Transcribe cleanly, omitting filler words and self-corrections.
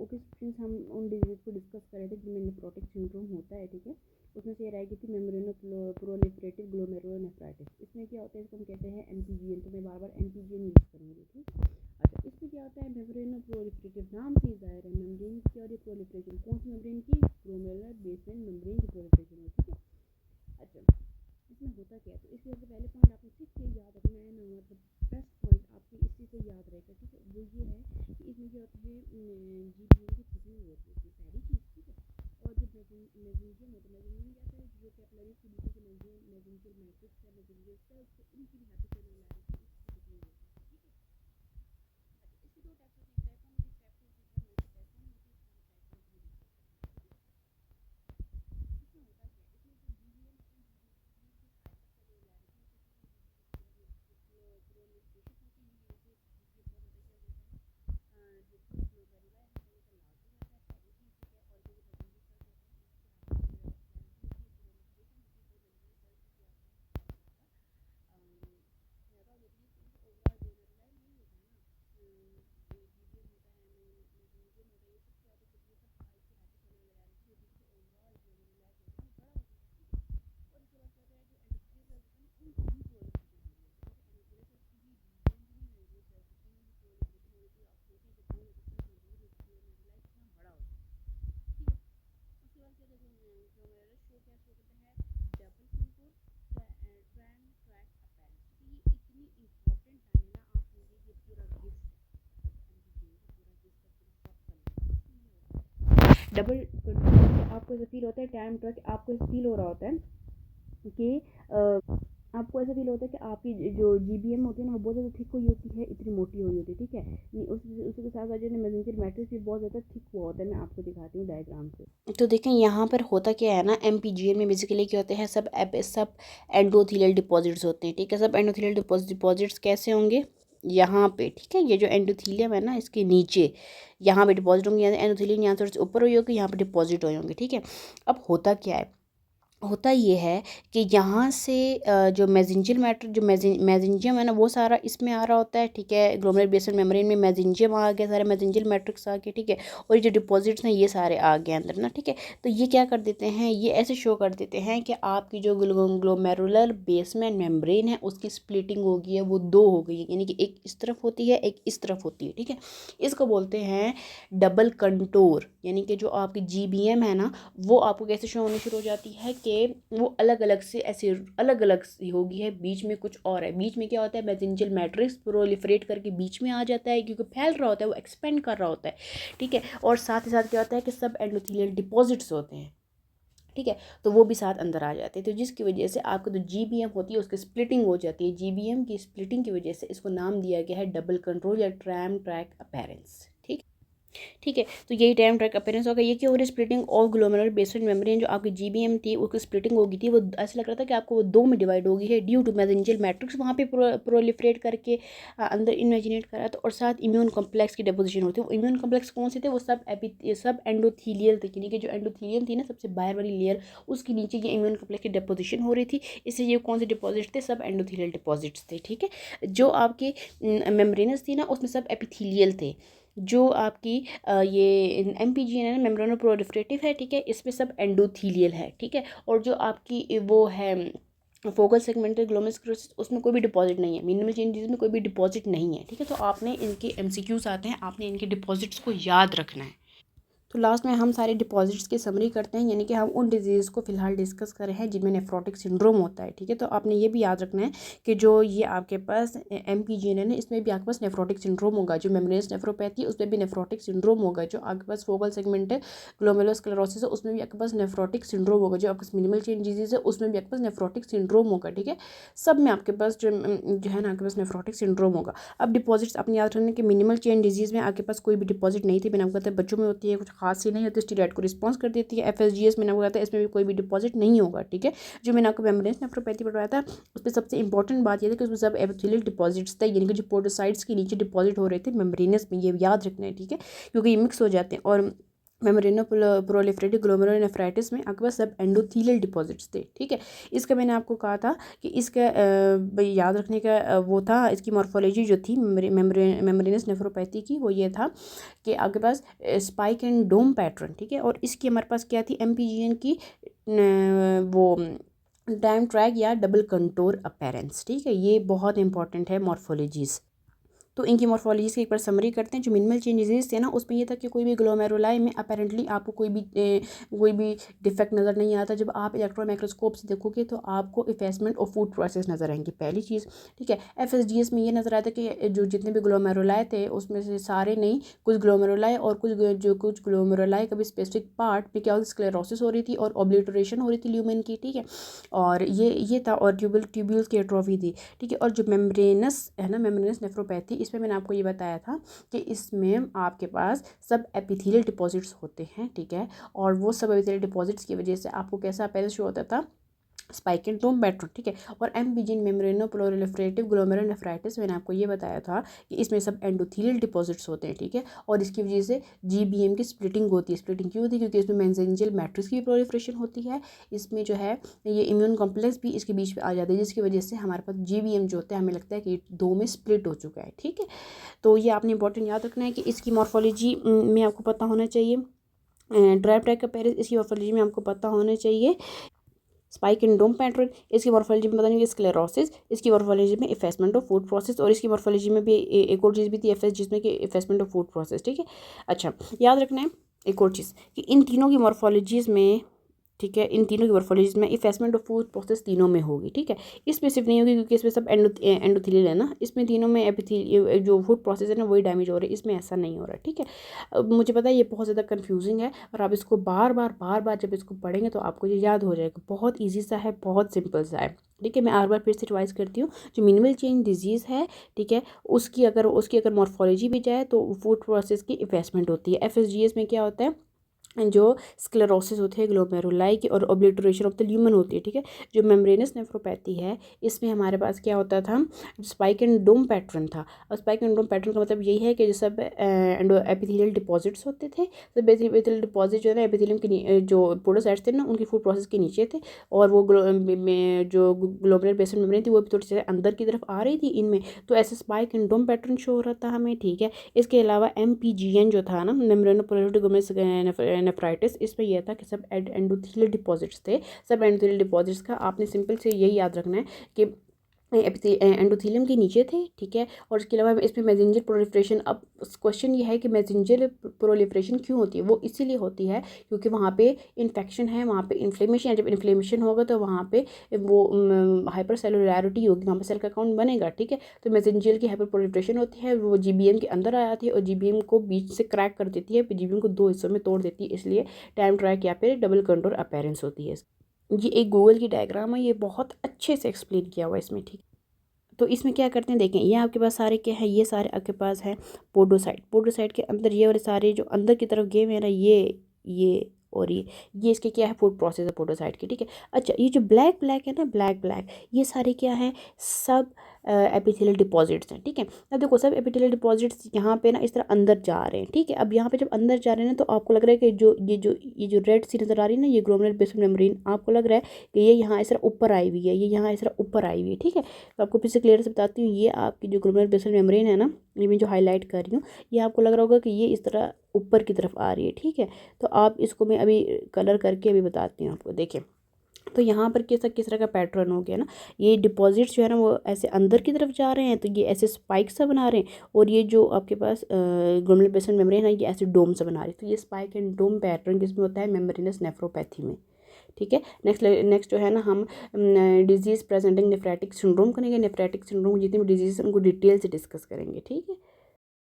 Okay friends, हम उन disease को डिस्कस कर रहे थे जिनमें नेफ्रोटिक सिंड्रोम होता है, ठीक है। उसमें से ये रह गई थी मेम्ब्रेनो प्रोलिफरेटिव ग्लोमेरुलोनेफ्राइटिस। इसमें क्या होता है, इसको हम कहते हैं एमपीजीएन। तो मैं बार बार एमपीजीएन यूज़ करूँगी, ठीक। अच्छा, इसमें क्या होता है, मेम्ब्रेनो प्रोलिफरेटिव नाम से ज़ाहिर है मेम्ब्रेन की और ये प्रोलिफरेशन कौन सी मेम्ब्रेन की, ग्लोमेरुलर बेसमेंट मेम्ब्रेन की प्रोलिफरेशन है, ठीक है। अच्छा, इसमें होता क्या है, तो इसलिए सबसे पहले पॉइंट आपको ठीक से याद रखना है ना, मतलब बेस्ट पॉइंट आपके इसी से याद रहेगा, ठीक है। वो ये है कि इसमें क्या होता है, जीबीएन की थिकनिंग होती है, पहली चीज़, ठीक है। और जो मैग्नीशियम होता है, मैग्नीशियम क्या होता है, जो कैपिलरीज के नीचे के मैग्नीशियम मैट्रिक्स है, मैग्नीशियम सेल्स, तो इनकी भी हाइपोसेलुलैरिटी इसकी थिकनिंग होती है, ठीक है। अच्छा, इसके दो टाइप्स होते हैं, टाइप 1 होती है, टाइप 2 होती है, इसमें होता क्या है, इसमें जो जीबीएन होता है, डबल आपको ऐसा फील होता है, टाइम ट्रक आपको ऐसा फील हो रहा होता है कि आपको ऐसा फील होता है कि आपकी जो जीबीएम होती है ना, वो बहुत ज़्यादा थिक हुई होती है, इतनी मोटी हुई होती है, ठीक है। उसी के साथ साथ जो मैग्नीशियम मैट्रिक्स भी बहुत ज़्यादा थिक हुआ होता है। मैं आपको दिखाती हूँ डायग्राम से। तो देखें यहाँ पर होता क्या है ना, एमपीजीएन में बेसिकली क्या होते हैं, सब एंडोथेलियल डिपॉजिट्स होते हैं, ठीक है। सब एंडोथेलियल डिपॉजिट्स कैसे होंगे, यहाँ पे, ठीक है। ये जो एंडोथीलियम है ना, इसके नीचे यहाँ पे डिपॉजिट होंगे, एंडोथीलियम यहाँ से ऊपर हुई होगी, यहाँ पे डिपॉजिट हुए होंगे, ठीक है। अब होता क्या है, होता ये है कि यहाँ से जो मेसेंजर मैटर, जो मेसेंजियम है ना, वो सारा इसमें आ रहा होता है, ठीक है। ग्लोमेरुलर बेसमेंट मेम्ब्रेन में मेसेंजियम आ गया, सारे मेसेंजर मैट्रिक्स आ गए, ठीक है। और ये जो डिपॉजिट्स हैं ये सारे आ गए अंदर ना, ठीक है। तो ये क्या कर देते हैं, ये ऐसे शो कर देते हैं कि आपकी जो ग्लोमेरुलर बेसमेंट मेम्ब्रेन है उसकी स्प्लिटिंग हो गई है, वो दो हो गई है, यानी कि एक इस तरफ होती है, एक इस तरफ होती है, ठीक है। इसको बोलते हैं डबल कंटोर, यानी कि जो आपकी जीबीएम है ना, वो आपको कैसे शो होनी शुरू हो जाती है कि वो अलग अलग से ऐसे अलग अलग सी होगी है, बीच में कुछ और है। बीच में क्या होता है, मेसेंजर मैट्रिक्स प्रोलिफरेट करके बीच में आ जाता है, क्योंकि फैल रहा होता है, वो एक्सपेंड कर रहा होता है, ठीक है। और साथ ही साथ क्या होता है कि सब एंडोथेलियल डिपॉजिट्स होते हैं, ठीक है। तो वो भी साथ अंदर आ जाते हैं, तो जिसकी वजह से आपको जो जीबीएम होती है उसकी स्प्लिटिंग हो जाती है। जीबीएम की स्प्लिटिंग की वजह से इसको नाम दिया गया है डबल कंट्रोल या ट्रायम ट्रैक अपीयरेंस, ठीक है। तो यही टाइम ट्रैक अपीयरेंस होगा। ये क्या हो रही है, splitting of glomerular basement membrane, जो आपकी जीबीएम थी उसकी स्प्लिटिंग हो गई थी, वो ऐसा लग रहा था कि आपको वो दो में डिवाइड हो गई है ड्यू टू मेसेंजर मैट्रिक्स वहाँ पे प्रोलिफरेट करके अंदर इमेजिनेट करा था। और साथ इम्यून कॉम्प्लेक्स की डिपोजिशन होती है। वो इम्यून कॉम्प्लेक्स कौन से थे, वो सब एंडोथीलियल थे, यानी कि जो एंडोथीलियम थी ना, सबसे बाहर वाली लेयर, उसके नीचे ये इम्यून कॉम्प्लेक्स की डिपोजिशन हो रही थी। इससे ये कौन से डिपॉजिट थे, सब एंडोथीलियल डिपॉजिट्स थे, ठीक है। जो आपकी मेम्ब्रेनस थी ना, उसमें सब एपिथीलियल थे। जो आपकी ये एमपीजीएन है ना, मेम्ब्रेनो प्रोलिफरेटिव है, ठीक है। इसमें सब एंडोथीलियल है, ठीक है। और जो आपकी वो है फोकल सेगमेंटल ग्लोमेरुलोनेफ्राइटिस, उसमें कोई भी डिपॉजिट नहीं है, मिनिमल चेंजेस में कोई भी डिपॉजिट नहीं है, ठीक है। तो आपने इनके एमसीक्यूज आते हैं, आपने इनके डिपॉजिट्स को याद रखना है। तो लास्ट में हम सारे डिपॉजिट्स की समरी करते हैं, यानी कि हम उन डिजीज़ को फिलहाल डिस्कस कर रहे हैं जिनमें नेफ्रोटिक सिंड्रोम होता है, ठीक है। तो आपने ये भी याद रखना है कि जो ये आपके पास एमपीजीएन है, इसमें भी आपके पास नेफ्रोटिक सिंड्रोम होगा। जो मेम्ब्रेनस नेफ्रोपैथी, उसमें भी नेफ्रोटिक सिंड्रोम होगा। जो आपके पास फोकल सेगमेंटल ग्लोमेरुलोस्क्लेरोसिस है, उसमें भी आपके पास नेफ्रोटिक सिंड्रोम होगा। जो आपके पास मिनिमल चेन डिजीज़ है, उसमें भी आपके पास नेफ्रोटिक सिंड्रोम होगा, ठीक है। सब में आपके पास जो है ना, आपके पास नेफ्रोटिक सिंड्रोम होगा। अब डिपॉजिट्स अपने याद रखने कि मिनिमल चेन डिजीज़ में आपके पास कोई भी डिपॉजिट नहीं थी, मैंने आपको कहता है बच्चों में होती है, कुछ खास सी नहीं होती, स्टीरॉयड को रिस्पॉन्स कर देती है। एफएसजीएस मैंने आपको कहता है, इसमें भी कोई भी डिपॉजिट नहीं होगा, ठीक है। जो मैंने आपको मेम्ब्रेनस नेफ्रोपैथी पढ़ाया था, उस पर सबसे इंपॉर्टेंट बात यह थी कि उसमें सब एपिथेलियल डिपॉजिट्स थे, यानी कि जो पोडोसाइट्स के नीचे डिपॉजिट हो रहे थे मेम्ब्रेनस में, ये याद रखना है, ठीक है, क्योंकि ये मिक्स हो जाते हैं। और मेम्ब्रेनो प्रोलिफरेटिव ग्लोमेरुलोनेफ्राइटिस में आपके पास सब एंडोथीलियल डिपॉजिट्स थे, ठीक है। इसका मैंने आपको कहा था कि इसका याद रखने का वो था, इसकी मॉर्फोलॉजी जो थी मेम्ब्रेनस नेफ्रोपैथी की, वो ये था कि आपके पास स्पाइक एंड डोम पैटर्न, ठीक है। और इसकी हमारे पास क्या थी, MPGN की वो टाइम ट्रैक या डबल कंटोर अपीयरेंस, ठीक है। ये बहुत इंपॉर्टेंट है मॉर्फोलॉजीज़। तो इनकी मॉर्फोलॉजीज़ की एक बार समरी करते हैं। जो मिनिमल चेंजेस थे ना, उसमें ये था कि कोई भी ग्लोमेरुलाई में अपेरेंटली आपको कोई भी डिफेक्ट नज़र नहीं आता। जब आप इलेक्ट्रॉन माइक्रोस्कोप से देखोगे तो आपको इफेसमेंट और फूड प्रोसेस नज़र आएंगी, पहली चीज़, ठीक है। FSGS में ये नज़र आता है कि जो जितने भी ग्लोमेरुलाई थे उसमें से सारे नहीं, कुछ ग्लोमेरुलाई और कुछ ग्लोमेरुलाई का भी स्पेसिफिक पार्ट में क्या होती, स्क्लेरोसिस हो रही थी और ऑब्लिटरेशन हो रही थी ल्यूमेन की, ठीक है। और ये था, और ट्यूब्यूल्स की एट्रोफी थी, ठीक है। और जो मेम्ब्रेनस है ना, मेम्ब्रेनस नेफ्रोपैथी, इसमें मैंने आपको ये बताया था कि इसमें आपके पास सब एपिथेलियल डिपॉजिट्स होते हैं, ठीक है। और वो सब एपिथेलियल डिपॉजिट्स की वजह से आपको कैसा अपीयरेंस शो होता था, स्पाइक एंड डोम पैटर्न, ठीक है। और MPGN मेम्ब्रेनो प्रोलिफरेटिव ग्लोमेरुलोनेफ्राइटिस मैंने आपको ये बताया था कि इसमें सब एंडोथीलियल डिपॉजिट्स होते हैं, ठीक है। और इसकी वजह से GBM की स्प्लिटिंग होती है। स्प्लिटिंग क्यों होती है, क्योंकि इसमें मेसेंजियल मैट्रिक्स की प्रोलिफरेशन होती है। इसमें जो है ये इम्यून कॉम्प्लेक्स भी इसके बीच में आ जाता है, जिसकी वजह से हमारे पास GBM जो होता है, हमें लगता है कि दो में स्प्लिट हो चुका है, ठीक है। तो ये आपने इंपॉर्टेंट याद रखना है कि इसकी मॉर्फोलॉजी में आपको पता होना चाहिए। ड्राई ट्रैक अपीयरेंस, इसकी मॉर्फोलॉजी में आपको पता होना चाहिए। स्पाइक एंड डोम पैटर्न, इसकी मॉर्फोलॉजी में पता नहीं, स्क्लेरोसिस, इसकी मॉर्फोलॉजी में इफेसमेंट ऑफ फूड प्रोसेस, और इसकी मॉर्फोलॉजी में भी एक और चीज़ भी थी FS, जिसमें कि इफेसमेंट ऑफ फूड प्रोसेस, ठीक है। अच्छा, याद रखना है एक और चीज़ कि इन तीनों की मॉर्फोलॉजीज़ में, ठीक है, इन तीनों की मॉर्फोलॉजीज़ में इफेसमेंट ऑफ फूड प्रोसेस तीनों में होगी, ठीक है। इसमें सिर्फ नहीं होगी क्योंकि इसमें सब एंडोथीलियल है ना, इसमें तीनों में एपिथेलियल जो फूड प्रोसेस है ना वही डैमेज हो रहा है, इसमें ऐसा नहीं हो रहा है, ठीक है। अब मुझे पता है ये बहुत ज़्यादा कन्फ्यूजिंग है, और आप इसको बार बार जब इसको पढ़ेंगे तो आपको ये याद हो जाएगा। बहुत ईजी सा है, बहुत सिंपल सा है, ठीक है। मैं एक बार फिर से रिवाइज करती हूँ। जो मिनिमल चेंज डिजीज़ है, ठीक है, उसकी अगर मॉर्फोलॉजी भी जाए तो फूड प्रोसेस की इफेसमेंट होती है। FSGS में क्या होता है, जो स्क्लेरोसिस होती है ग्लोमेरुलाई की, और ऑब्लिटरेशन ऑफ द ल्यूमन होती है, ठीक है। जो मेम्ब्रेनस नेफ्रोपैथी है, इसमें हमारे पास क्या होता था, स्पाइक एंड डोम पैटर्न था। और स्पाइक एंड डोम पैटर्न का मतलब यही है कि जो सब एपिथेलियल डिपॉजिट्स होते थे, सब एपिथेलियल डिपॉजिट जो है ना, एपिथेलियम के जो पोडोसाइट्स थे ना, उनकी फूड प्रोसेस के नीचे थे। और वो जो ग्लोमेरुलर बेसल मेम्ब्रेन थी वो भी थोड़ी सी अंदर की तरफ आ रही थी इनमें, तो ऐसे spike and dome pattern show हो रहा था हमें, ठीक है। इसके अलावा MPGN जो था ना, मेम्ब्रेनो प्रोलिफरेटिव नेफ्राइटिस, इसमें यह था कि सब एंडोथेलियल डिपॉजिट्स थे। सब एंडोथेलियल डिपॉजिट्स का आपने सिंपल से यही याद रखना है कि एंडोथेलियम के नीचे थे, ठीक है। और इसके अलावा इसमें मैसेंजर प्रोलिफरेशन, अब क्वेश्चन ये है कि मैसेंजर प्रोलिफरेशन क्यों होती है, वो इसीलिए होती है क्योंकि वहाँ पे इन्फेक्शन है, वहाँ पे इन्फ्लेमेशन है। जब इन्फ्लेमेशन होगा तो वहाँ पे वो हाइपर सेलुलैरिटी होगी, वहाँ पे सेल का काउंट बनेगा, ठीक है। तो मैसेंजर की हाइपर प्रोलिफरेशन होती है, वो GBM के अंदर आ जाती है और GBM को बीच से क्रैक कर देती है, GBM को दो हिस्सों में तोड़ देती है, इसलिए टाइम ट्रैक या फिर डबल कंटोर अपीयरेंस होती है। ये एक गूगल की डायग्राम है, ये बहुत अच्छे से एक्सप्लेन किया हुआ है इसमें, ठीक। तो इसमें क्या करते हैं, देखें, ये आपके पास सारे क्या है, ये सारे आपके पास है पोडोसाइट के अंदर ये वाले सारे जो अंदर की तरफ गए हुए हैं ना, ये और ये इसके क्या है, फूड प्रोसेस है पोडोसाइट की, ठीक है। अच्छा, ये जो ब्लैक ब्लैक है ना, ब्लैक ये सारे क्या है, सब एपिथेलियल डिपॉजिट्स हैं, ठीक है। अब देखो, सब एपिथेलियल डिपॉजिट्स यहाँ पे ना इस तरह अंदर जा रहे हैं, ठीक है। अब यहाँ पे जब अंदर जा रहे हैं ना, तो आपको लग रहा है कि ये जो रेड सी नज़र आ रही है ना, ये ग्लोमेरुलर बेसल मेम्ब्रेन, आपको लग रहा है कि ये यहाँ इस तरह ऊपर आई हुई है, ये यहाँ इस तरह ऊपर आई हुई है, ठीक है। तो आपको फिर से क्लियर से बताती हूँ, ये आपकी जो ग्लोमेरुलर बेसल मेम्ब्रेन है ना, ये मैं जो हाईलाइट कर रही हूँ, ये आपको लग रहा होगा कि ये इस तरह ऊपर की तरफ आ रही है, ठीक है। तो आप इसको मैं अभी कलर करके अभी बताती हूँ आपको, देखें। तो यहाँ पर किस तरह का पैटर्न हो गया ना, ये डिपॉजिट्स जो है ना वो ऐसे अंदर की तरफ जा रहे हैं, तो ये ऐसे स्पाइक सा बना रहे हैं, और ये जो आपके पास ग्लोमेरुलर बेसल मेम्ब्रेन है, ये ऐसे डोम सा बना रही है। तो ये स्पाइक एंड डोम पैटर्न किसमें होता है, मेम्ब्रेनस नेफ्रोपैथी में, ठीक है। नेक्स्ट जो है ना, हम डिजीज़ प्रेजेंटिंग नेफ्रेटिक सिंड्रोम करेंगे। नेफ्रेटिक सिंड्रोम जितनी भी डिजीज़ उनको डिटेल से डिस्कस करेंगे, ठीक है।